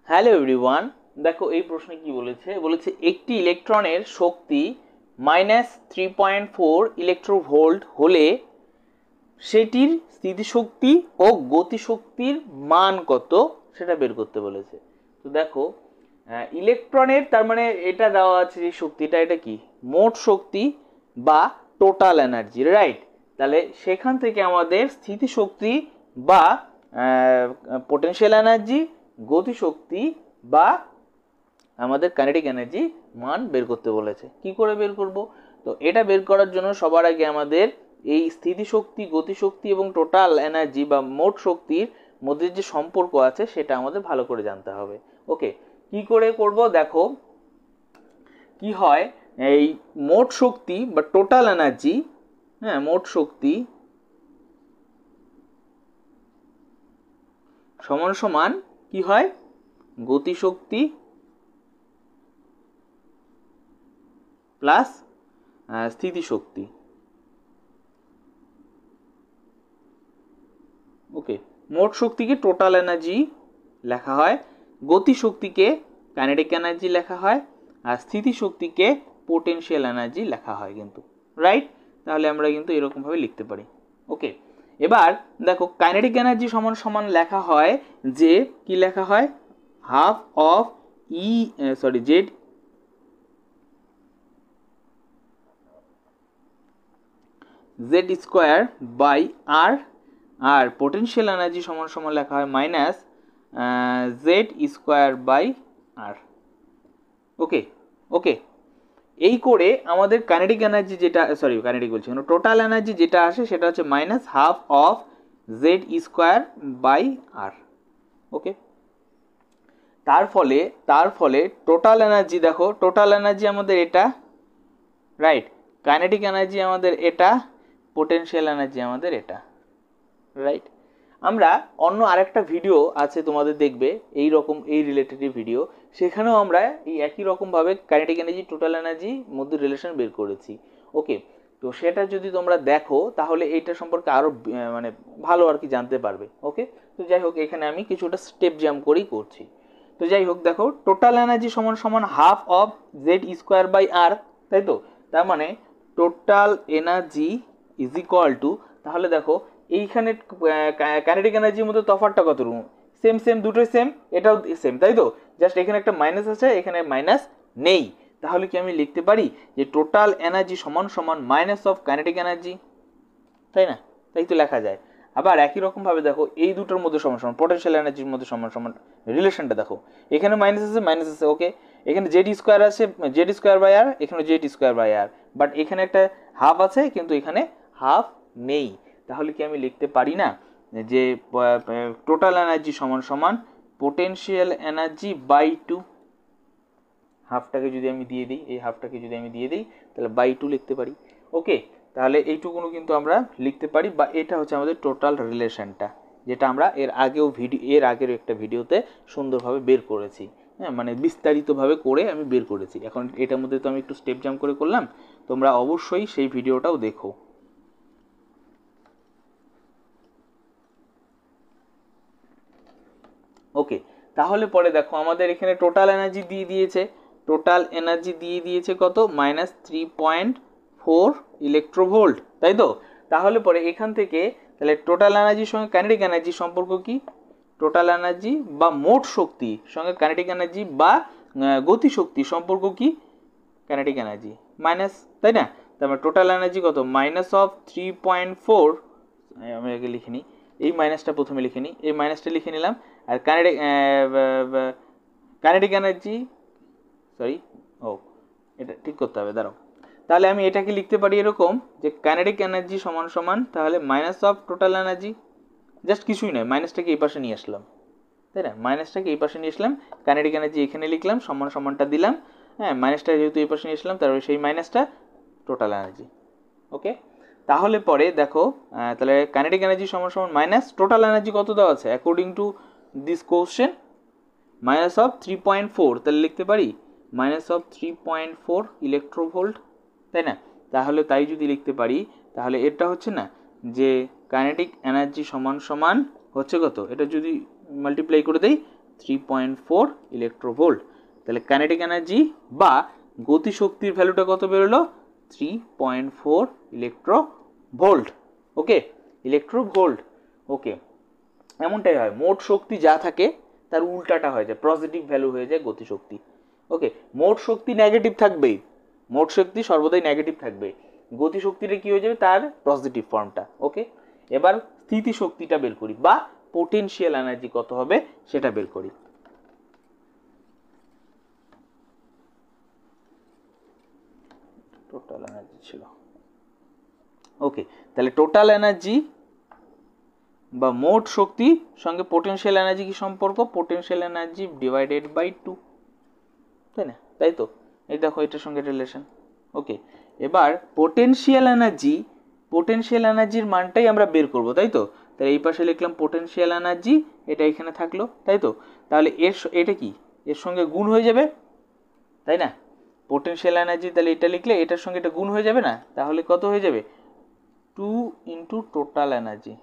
Hello everyone, দেখো এই প্রশ্নে কি বলেছে বলেছে একটি ইলেকট্রনের শক্তি -3.4 ইলেকট্রোভোল্ট হলে সেটির স্থিতিশক্তি ও গতিশক্তির মান কত সেটা বের করতে বলেছে। তো দেখো ইলেকট্রনের তার মানে এটা দেওয়া আছে যে শক্তিটা, এটা কি মোট শক্তি বা টোটাল এনার্জি, রাইট? তাহলে সেখান থেকে আমাদের স্থিতিশক্তি বা পোটেনশিয়াল এনার্জি, গতিশক্তি বা আমাদের কাইনেটিক এনার্জি মান বের করতে বলেছে। কি করে বের করব? তো এটা বের করার জন্য সবার আগে আমাদের এই স্থিতিশক্তি, গতিশক্তি এবং টোটাল এনার্জি বা মোট শক্তির মধ্যে যে সম্পর্ক আছে সেটা আমাদের ভালো করে জানতে হবে। ওকে, কি করে করব? দেখো কি হয়, এই মোট শক্তি বা টোটাল এনার্জি, হ্যাঁ মোট শক্তি সমান সমান কি হয়, গতিশক্তি প্লাস স্থিতিশক্তি। ওকে, মোট শক্তিকে টোটাল এনার্জি লেখা হয়, গতিশক্তিকে কাইনেটিক এনার্জি লেখা হয়, আর স্থিতিশক্তিকে পোটেনশিয়াল এনার্জি লেখা হয় কিন্তু, রাইট? তাহলে আমরা কিন্তু এরকমভাবে লিখতে পারি। ওকে, এবার দেখো কাইনেটিক এনার্জি সমান সমান লেখা হয় যে কি লেখা হয়, half of Z square by R, আর পোটেনশিয়াল এনার্জি সমান সমান লেখা হয় minus Z square by R. Okay okay, এই করে আমাদের কাইনেটিক এনার্জি যেটা, কাইনেটিক বলছি কেন, টোটাল এনার্জি যেটা আসে সেটা হচ্ছে minus half of Z square by R. Okay, তার ফলে টোটাল এনার্জি, দেখো টোটাল এনার্জি আমাদের এটা, রাইট? কাইনেটিক এনার্জি আমাদের এটা, পোটেনশিয়াল এনার্জি আমাদের এটা, রাইট? আমরা অন্য আরেকটা ভিডিও আছে তোমাদের দেখবে এই রকম, এই রিলেটেড ভিডিও, সেখানেও আমরা এই একই রকমভাবে কাইনেটিক এনার্জি, টোটাল এনার্জি মধ্যে রিলেশন বের করেছি। ওকে, তো সেটা যদি তোমরা দেখো তাহলে এইটা সম্পর্কে আরও মানে ভালো আর কি জানতে পারবে। ওকে, তো যাই হোক এখানে আমি কিছুটা স্টেপ জাম্প করেই করছি। তো যাই হোক, দেখো টোটাল এনার্জি সমান সমান half of Z square by R, তাই তো? তার মানে total energy is equal to, তাহলে দেখো এইখানে কাইনেটিক এনার্জির মধ্যে তফাৎটা কত রকম, সেম সেম, দুটোই সেম, এটাও সেম, তাই তো? জাস্ট এখানে একটা মাইনাস আছে, এখানে মাইনাস নেই। তাহলে কি আমি লিখতে পারি যে টোটাল এনার্জি সমান সমান মাইনাস অফ কাইনেটিক এনার্জি, তাই না? তাই তো লেখা যায়। আবার একই রকম ভাবে দেখো এই দুটোর মধ্যে সমান সমান, পোটেনশিয়াল এনার্জির মধ্যে সমান সমান রিলেশনটা দেখো, এখানে মাইনাস আছে, মাইনাস আছে, ওকে, এখানে জেড স্কোয়ার আছে, জেড স্কোয়ার বাই আর, এখানে Z square by R, but এখানে একটা হাফ আছে কিন্তু এখানে হাফ নেই। তাহলে কি আমি লিখতে পারি না যে টোটাল এনার্জি সমান সমান পোটেনশিয়াল এনার্জি বাই টু, হাফটাকে যদি আমি দিয়ে দিই, এই হাফটাকে যদি আমি দিয়ে দিই তাহলে বাই টু লিখতে পারি। ওকে, তাহলে এইটুকুনো কিন্তু আমরা লিখতে পারি, বা এটা হচ্ছে আমাদের টোটাল রিলেশনটা, যেটা আমরা এর আগের একটা ভিডিওতে সুন্দরভাবে বের করেছি। হ্যাঁ, মানে বিস্তারিতভাবে করে আমি বের করেছি। এখন এটার মধ্যে তো আমি একটু স্টেপ জাম্প করে করলাম, তোমরা অবশ্যই সেই ভিডিওটাও দেখো। ওকে, তাহলে পরে দেখো আমাদের এখানে টোটাল এনার্জি দিয়ে দিয়েছে, কত, -3.4 ইলেকট্রোভোল্ট, তাই তো? তাহলে পরে এখান থেকে তাহলে টোটাল এনার্জির সঙ্গে কাইনেটিক এনার্জির সম্পর্ক কি, টোটাল এনার্জি বা মোট শক্তি সঙ্গে কাইনেটিক এনার্জি বা গতিশক্তি সম্পর্ক কি, কাইনেটিক এনার্জি মাইনাস, তাই না? তারপরে টোটাল এনার্জি কত, মাইনাস অফ 3.4, আমি আগে লিখে নিই, এই মাইনাসটা প্রথমে লিখে নিই, এই মাইনাসটা লিখে নিলাম। আর কাইনেটিক এনার্জি, এটা ঠিক করতে হবে, দাঁড়াও। তাহলে আমি এটাকে লিখতে পারি এরকম যে কাইনেটিক এনার্জি সমান সমান তাহলে minus of total energy, just কিছুই নয়, মাইনাসটাকে এই পাশে নিয়ে আসলাম, তাই না? মাইনাসটাকে এই পাশে নিয়ে আসলাম, কাইনেটিক এনার্জি এখানে লিখলাম, সমান সমানটা দিলাম, হ্যাঁ তারপরে যেহেতু এই পাশে নিয়ে আসলাম তারপরে সেই মাইনাসটা টোটাল এনার্জি। ওকে, তাহলে পরে দেখো তাহলে কাইনেটিক এনার্জি সমান সমান মাইনাস টোটাল এনার্জি কত দেওয়া আছে according to this question, minus of 3.4, তাহলে লিখতে পারি মাইনাস অফ 3.4 ইলেকট্রোভোল্ট, তাই না? তাহলে তাই যদি লিখতে পারি তাহলে এটা হচ্ছে না যে কাইনেটিক এনার্জি সমান সমান হচ্ছে কত, এটা যদি মাল্টিপ্লাই করে দেই 3.4 ইলেকট্রোভোল্ট। তাহলে কাইনেটিক এনার্জি বা গতিশক্তির ভ্যালুটা কত বেরোলো? 3.4 ইলেকট্রোভোল্ট। ওকে, ইলেকট্রোভোল্ট। ওকে, এমনটাই হয়, মোট শক্তি যা থাকে তার উল্টাটা হয়ে যায়, পজিটিভ ভ্যালু হয়ে যায় গতিশক্তি। ওকে, মোট শক্তি নেগেটিভ থাকবেই, মোট শক্তি সর্বদাই নেগেটিভ থাকবে, গতিশক্তিটা কি হয়ে যাবে? তার পজিটিভ ফর্মটা। ওকে, এবার স্থিতিশক্তিটা বের করি বা পোটেনশিয়াল এনার্জি কত হবে সেটা বের করি। টোটাল এনার্জি ছিল। ওকে, তাহলে টোটাল এনার্জি বা মোট শক্তি সঙ্গে পোটেনশিয়াল এনার্জি কি সম্পর্ক? পোটেনশিয়াল এনার্জি ডিভাইডেড বাই 2, তাই না? তাই তো, এই দেখো এটার সঙ্গে রিলেশন। ওকে, এবার পোটেনশিয়াল এনার্জির মানটাই আমরা বের করব, তাই তো? তাহলে এই পাশে লিখলাম পোটেনশিয়াল এনার্জি, এটা এখানে থাকলো, তাই তো? তাহলে এটা কি এর সঙ্গে গুণ হয়ে যাবে, তাই না? পোটেনশিয়াল এনার্জি, তাহলে এটা লিখলে এটার সঙ্গে এটা গুণ হয়ে যাবে না? তাহলে কত হয়ে যাবে? 2 ইন্টু টোটাল এনার্জি,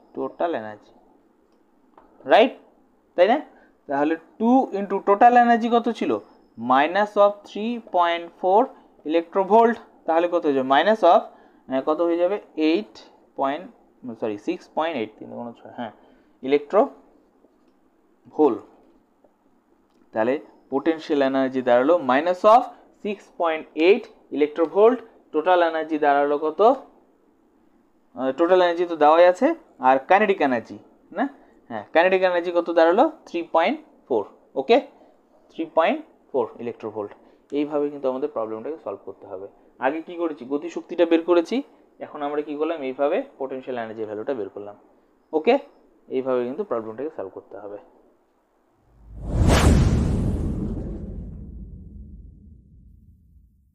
রাইট, তাই না? তাহলে 2 ইন্টু টোটাল এনার্জি কত ছিল? Minus of 3.4 electronvolt. তাহলে কত হয়ে যাবে? মাইনাস অফ কত হয়ে যাবে? 6.8, হ্যাঁ, ইলেকট্রোভোল্ট। তাহলে পোটেনশিয়াল এনার্জি দাঁড়ালো minus of 6.8 electronvolt. Total energy দাঁড়ালো কত? টোটাল এনার্জি তো দেওয়াই আছে, আর কাইনেটিক এনার্জি না, হ্যাঁ, কাইনেটিক এনার্জি কত দাঁড়ালো? 3.4। ওকে, 3.4 ইলেকট্রোভোল্ট। এইভাবে কিন্তু আমাদের প্রবলেমটাকে সলভ করতে হবে। আগে কি করেছি? গতিশক্তিটা বের করেছি, এখন আমরা কি করলাম? এইভাবে পোটেনশিয়াল এনার্জির ভ্যালুটা বের করলাম। ওকে, এইভাবে কিন্তু প্রবলেমটাকে সলভ করতে হবে।